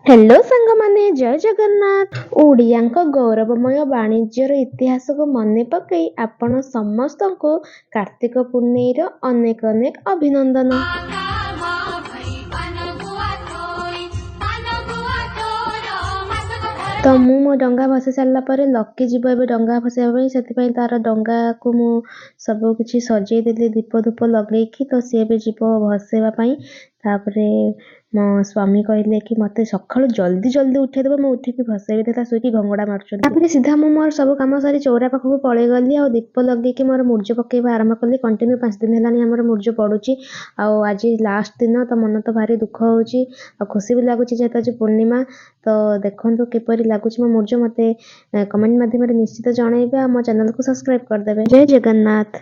Hello ସାଙ୍ଗମାନେ ଜୟ ଜଗନ୍ନାଥ। ଓଡ଼ିଆଙ୍କ ଗୌରବମୟ ବାଣିଜ୍ୟର ଇତିହାସକୁ ମନେ ପକାଇ ଆପଣ ସମସ୍ତଙ୍କୁ କାର୍ତ୍ତିକ ପୂର୍ଣ୍ଣେଇର ଅନେକ ଅନେକ ଅଭିନନ୍ଦନ। ତ ମୁଁ ମୋ ଡଙ୍ଗା ଭସେଇ ସାରିଲା ପରେ ଲକି ଯିବ ଏବେ ଡଙ୍ଗା ଭସେଇବା ପାଇଁ, ସେଥିପାଇଁ ତାର ଡଙ୍ଗାକୁ ମୁଁ ସବୁ କିଛି ସଜେଇ ଦେଲି ଦୀପ ଧୂପ ଲଗେଇକି। ତ ସିଏ ଏବେ ଯିବ ଭସେଇବା ପାଇଁ। ତାପରେ ମୋ ସ୍ୱାମୀ କହିଲେ କି ମୋତେ ସକାଳୁ ଜଲ୍ଦି ଜଲ୍ଦି ଉଠେଇଦେବ, ମୁଁ ଉଠିକି ଭସେଇବି। ତା ଶୋଇକି ଘଙ୍ଗଡ଼ା ମାରୁଛନ୍ତି। ତାପରେ ସିଧା ମୁଁ ମୋର ସବୁ କାମ ସାରି ଚଉରା ପାଖକୁ ପଳେଇ ଗଲି ଆଉ ଦୀପ ଲଗେଇକି ମୋର ମୁର୍ଜ ପକେଇବା ଆରମ୍ଭ କଲି। କଣ୍ଟିନ୍ୟୁ 5 ଦିନ ହେଲାଣି ଆମର ମୁର୍ଜ ପଡ଼ୁଛି ଆଉ ଆଜି ଲାଷ୍ଟ ଦିନ। ତ ମନ ତ ଭାରି ଦୁଃଖ ହେଉଛି ଆଉ ଖୁସି ବି ଲାଗୁଛି ଯେହେତୁ ଆଜି ପୂର୍ଣ୍ଣିମା। ତ ଦେଖନ୍ତୁ କିପରି ଲାଗୁଛି ମୋ ମୁର୍ଜ, ମୋତେ କମେଣ୍ଟ ମାଧ୍ୟମରେ ନିଶ୍ଚିତ ଜଣାଇବେ ଆଉ ମୋ ଚ୍ୟାନେଲକୁ ସବସ୍କ୍ରାଇବ୍ କରିଦେବେ। ଜୟ ଜଗନ୍ନାଥ।